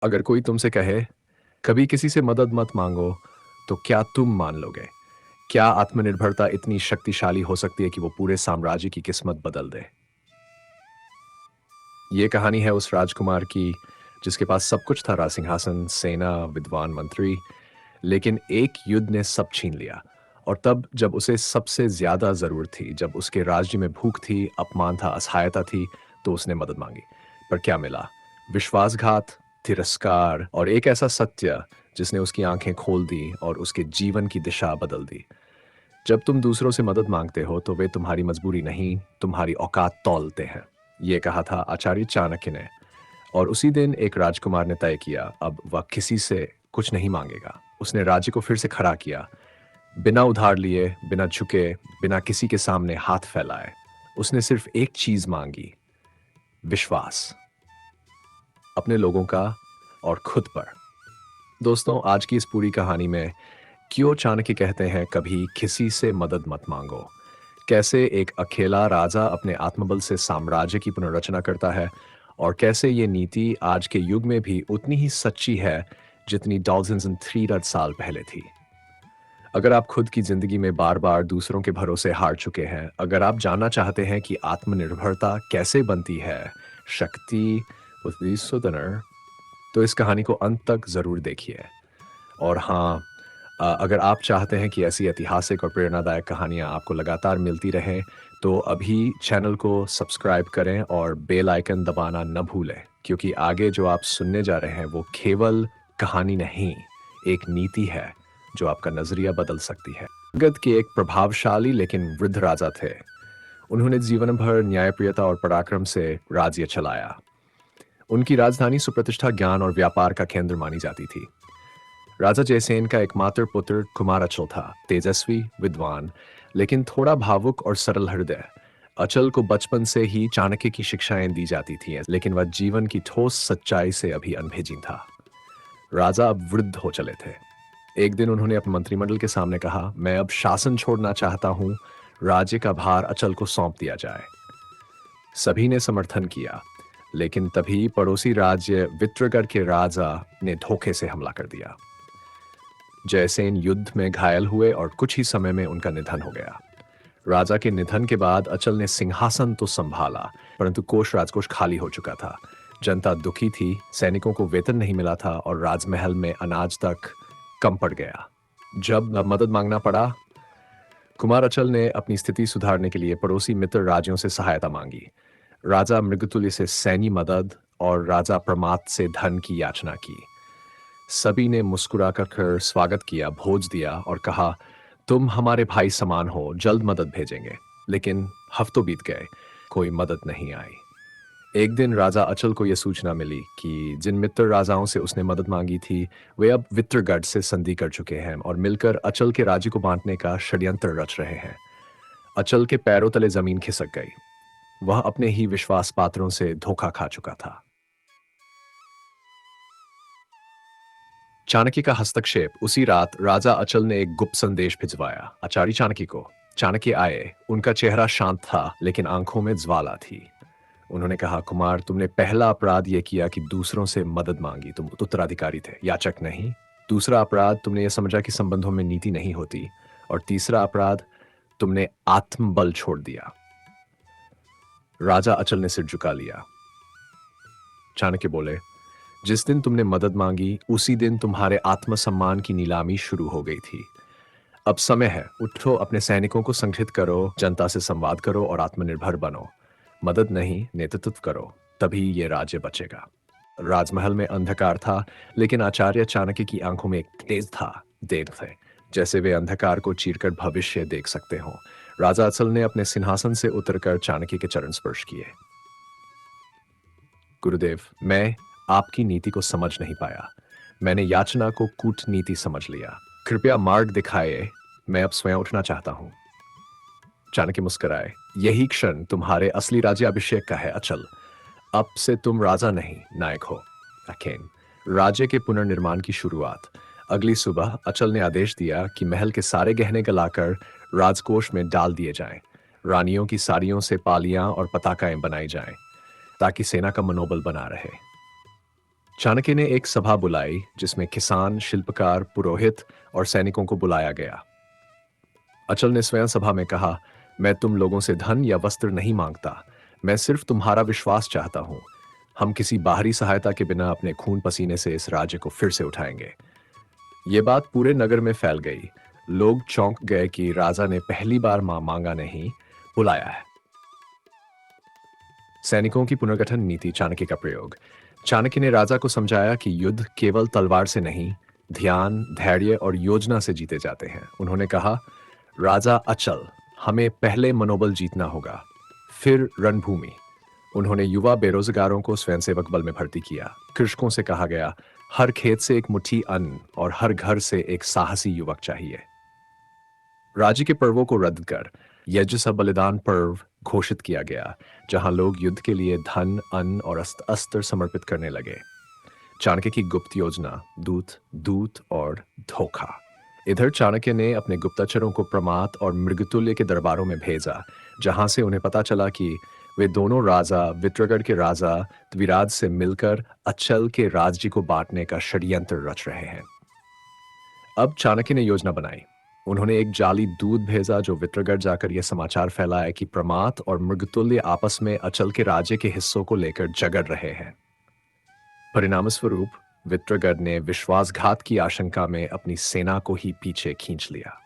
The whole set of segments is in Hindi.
अगर कोई तुमसे कहे, कभी किसी से मदद मत मांगो, तो क्या तुम मान लोगे? क्या आत्मनिर्भरता इतनी शक्तिशाली हो सकती है कि वो पूरे साम्राज्य की किस्मत बदल दे? ये कहानी है उस राजकुमार की, जिसके पास सब कुछ था, राजसिंहासन, सेना, विद्वान मंत्री, लेकिन एक युद्ध ने सब छीन लिया। और तब जब उसे सबसे ज़्यादा ज़रूरत थी, जब उसके राज्य में भूख थी, अपमान था, असहायता थी, तो उसने मदद माँगी। पर क्या मिला? विश्वासघात, तिरस्कार और एक ऐसा सत्य जिसने उसकी आँखें खोल दी और उसके जीवन की दिशा बदल दी। जब तुम दूसरों से मदद माँगते हो, तो वे तुम्हारी मजबूरी नहीं, तुम्हारी औकात तौलते हैं। ये कहा था आचार्य चाणक्य ने। और उसी दिन एक राजकुमार ने तय किया, अब वह किसी से कुछ नहीं मांगेगा। उसने राज्य को फिर से खड़ा किया, बिना उधार लिए, बिना झुके, बिना किसी के सामने हाथ फैलाए। उसने सिर्फ एक चीज मांगी, विश्वास, अपने लोगों का और खुद पर। दोस्तों, आज की इस पूरी कहानी में क्यों चाणक्य कहते हैं कभी किसी से मदद मत मांगो, कैसे एक अकेला राजा अपने आत्मबल से साम्राज्य की पुनर्रचना करता है, और कैसे ये नीति आज के युग में भी उतनी ही सच्ची है जितनी डॉल्फिन्स इन 300 साल पहले थी। अगर आप खुद की जिंदगी में बार बार दूसरों के भरोसे हार चुके हैं, अगर आप जानना चाहते हैं कि आत्मनिर्भरता कैसे बनती है, शक्ति उतनी सुदनर, तो इस कहानी को अंत तक जरूर देखिए। और हाँ, अगर आप चाहते हैं कि ऐसी ऐतिहासिक और प्रेरणादायक कहानियाँ आपको लगातार मिलती रहें, तो अभी चैनल को सब्सक्राइब करें और बेल आइकन दबाना न भूलें, क्योंकि आगे जो आप सुनने जा रहे हैं वो केवल कहानी नहीं, एक नीति है जो आपका नजरिया बदल सकती है। जगत के एक प्रभावशाली लेकिन वृद्ध राजा थे। उन्होंने जीवन भर न्यायप्रियता और पराक्रम से राज्य चलाया। उनकी राजधानी सुप्रतिष्ठा, ज्ञान और व्यापार का केंद्र मानी जाती थी। राजा जयसेन का एकमात्र पुत्र कुमार अचल था, तेजस्वी, विद्वान, लेकिन थोड़ा भावुक और सरल हृदय। अचल को बचपन से ही चाणक्य की शिक्षाएं दी जाती थीं, लेकिन वह जीवन की ठोस सच्चाई से अभी अनभिज्ञ था। राजा अब वृद्ध हो चले थे। एक दिन उन्होंने अपने मंत्रिमंडल के सामने कहा, मैं अब शासन छोड़ना चाहता हूँ, राज्य का भार अचल को सौंप दिया जाए। सभी ने समर्थन किया, लेकिन तभी पड़ोसी राज्य वित्रगढ़ के राजा ने धोखे से हमला कर दिया। जयसेन युद्ध में घायल हुए और कुछ ही समय में उनका निधन हो गया। राजा के निधन के बाद अचल ने सिंहासन तो संभाला, परंतु कोष राजकोष खाली हो चुका था। जनता दुखी थी, सैनिकों को वेतन नहीं मिला था और राजमहल में अनाज तक कम पड़ गया। जब मदद मांगना पड़ा, कुमार अचल ने अपनी स्थिति सुधारने के लिए पड़ोसी मित्र राज्यों से सहायता मांगी। राजा मृगतुल्य से सैन्य मदद और राजा प्रमाद से धन की याचना की। सभी ने मुस्कुरा कर स्वागत किया, भोज दिया और कहा, तुम हमारे भाई समान हो, जल्द मदद भेजेंगे। लेकिन हफ्तों बीत गए, कोई मदद नहीं आई। एक दिन राजा अचल को यह सूचना मिली कि जिन मित्र राजाओं से उसने मदद मांगी थी, वे अब वित्रगढ़ से संधि कर चुके हैं और मिलकर अचल के राज्य को बांटने का षड्यंत्र रच रहे हैं। अचल के पैरों तले जमीन खिसक गई। वह अपने ही विश्वास पात्रों से धोखा खा चुका था। चाणक्य का हस्तक्षेप। उसी रात राजा अचल ने एक गुप्त संदेश भिजवाया आचार्य चाणक्य को। चाणक्य आए। उनका चेहरा शांत था, लेकिन आंखों में ज्वाला थी। उन्होंने कहा, कुमार, तुमने पहला अपराध यह किया कि दूसरों से मदद मांगी। तुम उत्तराधिकारी थे, याचक नहीं। दूसरा अपराध, तुमने यह समझा कि संबंधों में नीति नहीं होती। और तीसरा अपराध, तुमने आत्मबल छोड़ दिया। राजा अचल ने सिर झुका लिया। चाणक्य बोले, जिस दिन तुमने मदद मांगी, उसी दिन तुम्हारे आत्मसम्मान की नीलामी शुरू हो गई थी। अब समय है, उठो, अपने सैनिकों को संगठित करो, जनता से संवाद करो और आत्मनिर्भर बनो। मदद नहीं, नेतृत्व करो, तभी ये राज्य बचेगा। राजमहल में अंधकार था, लेकिन आचार्य चाणक्य की आंखों में एक तेज था, देव थे, जैसे वे अंधकार को चीरकर भविष्य देख सकते हों। राजा अचल ने अपने सिंहासन से उतरकर चाणक्य के चरण स्पर्श किए। गुरुदेव, मैं आपकी नीति को समझ नहीं पाया। मैंने याचना को कूटनीति समझ लिया। कृपया मार्ग दिखाए, मैं अब स्वयं उठना चाहता हूं। चाणक्य मुस्कुराए। यही क्षण तुम्हारे असली राज्याभिषेक का है अचल। अब से तुम राजा नहीं, नायक हो। अकेन राज्य के पुनर्निर्माण की शुरुआत। अगली सुबह अचल ने आदेश दिया कि महल के सारे गहने गलाकर राजकोष में डाल दिए जाएं। रानियों की साड़ियों से पालियां और पताकाएं बनाई जाएं, ताकि सेना का मनोबल बना रहे। चाणक्य ने एक सभा बुलाई जिसमें किसान, शिल्पकार, पुरोहित और सैनिकों को बुलाया गया। अचल ने स्वयं सभा में कहा, मैं तुम लोगों से धन या वस्त्र नहीं मांगता, मैं सिर्फ तुम्हारा विश्वास चाहता हूं। हम किसी बाहरी सहायता के बिना अपने खून पसीने से इस राज्य को फिर से उठाएंगे। ये बात पूरे नगर में फैल गई। लोग चौंक गए कि राजा ने पहली बार मांगा नहीं, बुलाया है। सैनिकों की पुनर्गठन नीति, चाणक्य का प्रयोग। चाणक्य ने राजा को समझाया कि युद्ध केवल तलवार से नहीं, ध्यान, धैर्य और योजना से जीते जाते हैं। उन्होंने कहा, राजा अचल, हमें पहले मनोबल जीतना होगा, फिर रणभूमि। उन्होंने युवा बेरोजगारों को स्वयंसेवक बल में भर्ती किया। कृषकों से कहा गया, हर खेत से एक मुट्ठी अन्न और हर घर से एक साहसी युवक चाहिए। राज्य के पर्वों को रद्द कर यज्ञ सा बलिदान पर्व घोषित किया गया, जहां लोग युद्ध के लिए धन, अन्न और अस्त्र समर्पित करने लगे। चाणक्य की गुप्त योजना, दूत, दूत और धोखा। इधर चाणक्य ने अपने गुप्तचरों को प्रमाथ और मृगतुल्य के दरबारों में भेजा, जहां से उन्हें पता चला कि वे दोनों राजा वित्रगढ़ के राजा द्विराज से मिलकर अचल के राज्य को बांटने का षड्यंत्र रच रहे हैं। अब चाणक्य ने योजना बनाई। उन्होंने एक जाली दूत भेजा जो वित्रगढ़ जाकर यह समाचार फैलाया कि प्रमाथ और मृगतुल्य आपस में अचल के राज्य के हिस्सों को लेकर झगड़ रहे हैं। परिणामस्वरूप वित्रगढ़ ने विश्वासघात की आशंका में अपनी सेना को ही पीछे खींच लिया।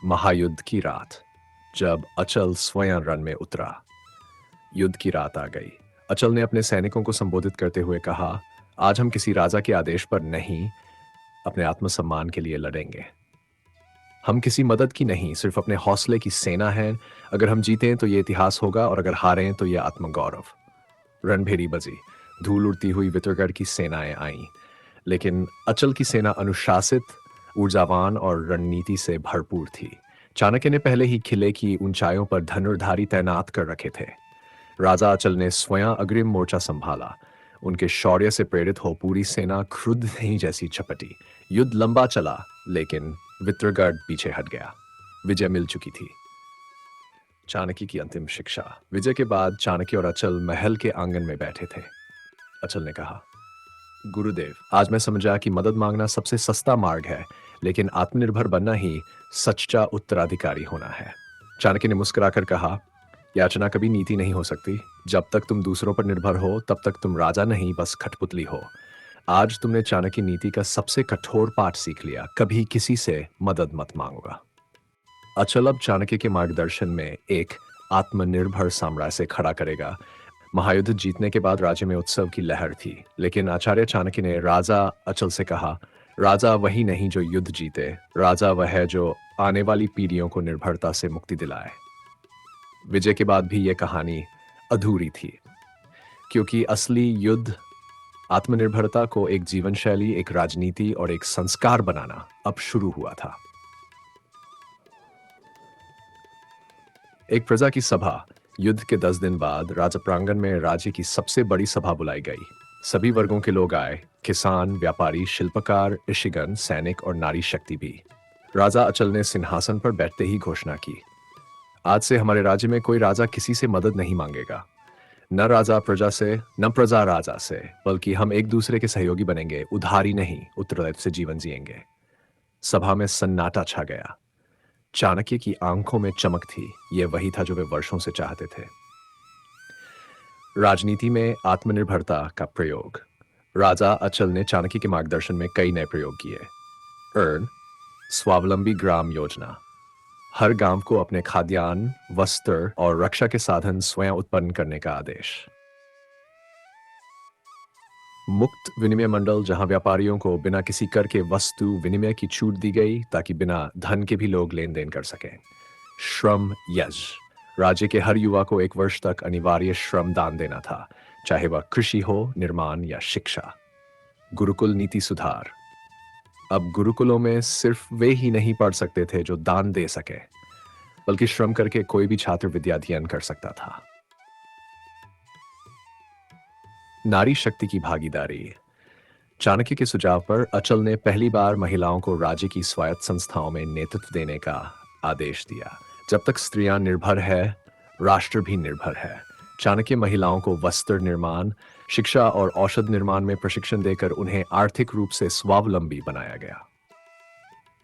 महायुद्ध की रात, जब अचल स्वयं रण में उतरा। युद्ध की रात आ गई। अचल ने अपने सैनिकों को संबोधित करते हुए कहा, आज हम किसी राजा के आदेश पर नहीं, अपने आत्मसम्मान के लिए लड़ेंगे। हम किसी मदद की नहीं, सिर्फ अपने हौसले की सेना है। अगर हम जीतें तो ये इतिहास होगा और अगर हारें तो यह आत्मगौरव। रणभेरी बजी, धूल उड़ती हुई वित्रगढ़ की सेनाएं आईं, लेकिन अचल की सेना अनुशासित, ऊर्जावान और रणनीति से भरपूर थी। चाणक्य ने पहले ही किले की ऊंचाइयों पर धनुर्धारी तैनात कर रखे थे। राजा अचल ने स्वयं अग्रिम मोर्चा संभाला। उनके शौर्य से प्रेरित हो पूरी सेना खुद नहीं जैसी चपटी। युद्ध लंबा चला, लेकिन वित्रगढ़ पीछे हट गया। विजय मिल चुकी थी। चाणक्य की अंतिम शिक्षा। विजय के बाद चाणक्य और अचल महल के आंगन में बैठे थे। अचल ने कहा, गुरुदेव, आज मैं समझा कि मदद मांगना सबसे सस्ता मार्ग है, लेकिन आत्मनिर्भर बनना ही सच्चा उत्तराधिकारी होना है। चाणक्य ने मुस्कुराकर कहा, याचना कभी नीति नहीं हो सकती। जब तक तुम दूसरों पर निर्भर हो, तब तक तुम राजा नहीं, बस कठपुतली हो। आज तुमने चाणक्य नीति का सबसे कठोर पाठ सीख लिया, कभी किसी से मदद मत मांगोगा। अचल अब चाणक्य के मार्गदर्शन में एक आत्मनिर्भर साम्राज्य खड़ा करेगा। महायुद्ध जीतने के बाद राज्य में उत्सव की लहर थी, लेकिन आचार्य चाणक्य ने राजा अचल से कहा, राजा वही नहीं जो युद्ध जीते, राजा वह है जो आने वाली पीढ़ियों को निर्भरता से मुक्ति दिलाए। विजय के बाद भी यह कहानी अधूरी थी, क्योंकि असली युद्ध, आत्मनिर्भरता को एक जीवन शैली, एक राजनीति और एक संस्कार बनाना अब शुरू हुआ था। एक प्रजा की सभा। युद्ध के 10 दिन बाद राजा प्रांगण में राज्य की सबसे बड़ी सभा बुलाई गई। सभी वर्गों के लोग आए, किसान, व्यापारी, शिल्पकार, ऋषिगण, सैनिक और नारी शक्ति भी। राजा अचल ने सिंहासन पर बैठते ही घोषणा की, आज से हमारे राज्य में कोई राजा किसी से मदद नहीं मांगेगा। न राजा प्रजा से, न प्रजा राजा से, बल्कि हम एक दूसरे के सहयोगी बनेंगे, उधारी नहीं, उत्तरदायित्व से जीवन जिएंगे। सभा में सन्नाटा छा गया। चाणक्य की आंखों में चमक थी। यह वही था जो वे वर्षों से चाहते थे। राजनीति में आत्मनिर्भरता का प्रयोग। राजा अचल ने चाणक्य के मार्गदर्शन में कई नए प्रयोग किए। अर्न, स्वावलंबी ग्राम योजना। हर गांव को अपने खाद्यान्न, वस्त्र और रक्षा के साधन स्वयं उत्पन्न करने का आदेश। मुक्त विनिमय मंडल, जहां व्यापारियों को बिना किसी कर के वस्तु विनिमय की छूट दी गई, ताकि बिना धन के भी लोग लेन देन कर सकें। श्रम यज्ञ। राज्य के हर युवा को 1 वर्ष तक अनिवार्य श्रम दान देना था, चाहे वह कृषि हो, निर्माण या शिक्षा। गुरुकुल नीति सुधार। अब गुरुकुलों में सिर्फ वे ही नहीं पढ़ सकते थे जो दान दे सके, बल्कि श्रम करके कोई भी छात्र विद्या अध्ययन कर सकता था। नारी शक्ति की भागीदारी। चाणक्य के सुझाव पर अचल ने पहली बार महिलाओं को राज्य की स्वायत्त संस्थाओं में नेतृत्व देने का आदेश दिया। जब तक स्त्रियां निर्भर है, राष्ट्र भी निर्भर है। चाणक्य महिलाओं को वस्त्र निर्माण, शिक्षा और औषध निर्माण में प्रशिक्षण देकर उन्हें आर्थिक रूप से स्वावलंबी बनाया गया।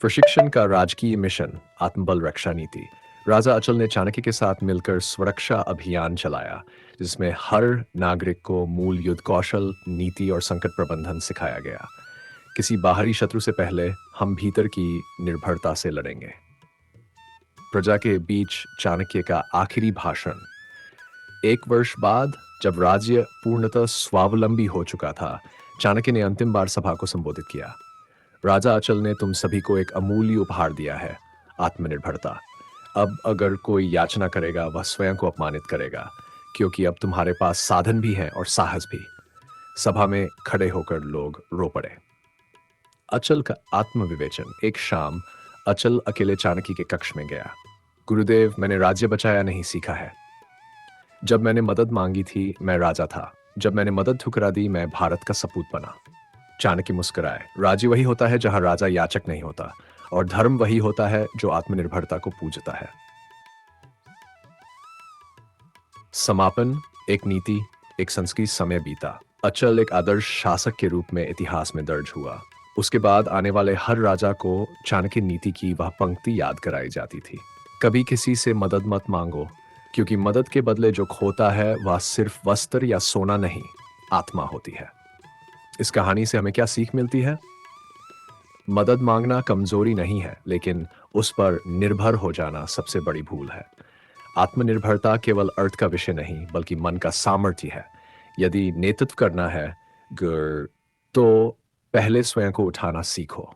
प्रशिक्षण का राजकीय मिशन आत्मबल रक्षा नीति। राजा अचल ने चाणक्य के साथ मिलकर सुरक्षा अभियान चलाया, जिसमें हर नागरिक को मूल युद्ध कौशल, नीति और संकट प्रबंधन सिखाया गया। किसी बाहरी शत्रु से पहले हम भीतर की निर्भरता से लड़ेंगे। प्रजा के बीच चाणक्य का आखिरी भाषण। एक वर्ष बाद, जब राज्य पूर्णतः स्वावलंबी हो चुका था, चाणक्य ने अंतिम बार सभा को संबोधित किया। राजा अचल ने तुम सभी को एक अमूल्य उपहार दिया है, आत्मनिर्भरता। अब अगर कोई याचना करेगा, वह स्वयं को अपमानित करेगा, क्योंकि अब तुम्हारे पास साधन भी हैं और साहस भी। सभा में खड़े होकर लोग रो पड़े। अचल का आत्मविवेचन। एक शाम अचल अकेले चाणक्य के कक्ष में गया। गुरुदेव, मैंने राज्य बचाया नहीं सीखा है। जब मैंने मदद मांगी थी, मैं राजा था। जब मैंने मदद ठुकरा दी, मैं भारत का सपूत बना। चाणक्य मुस्कुराए। राज्य वही होता है जहां राजा याचक नहीं होता, और धर्म वही होता है जो आत्मनिर्भरता को पूजता है। समापन। एक नीति, एक संस्कृत समय बीता। अचल एक आदर्श शासक के रूप में इतिहास में दर्ज हुआ। उसके बाद आने वाले हर राजा को चाणक्य नीति की वह पंक्ति याद कराई जाती थी। कभी किसी से मदद मत मांगो, क्योंकि मदद के बदले जो खोता है वह सिर्फ वस्त्र या सोना नहीं, आत्मा होती है। इस कहानी से हमें क्या सीख मिलती है? मदद मांगना कमजोरी नहीं है, लेकिन उस पर निर्भर हो जाना सबसे बड़ी भूल है। आत्मनिर्भरता केवल अर्थ का विषय नहीं, बल्कि मन का सामर्थ्य है। यदि नेतृत्व करना है तो पहले स्वयं को उठाना सीखो।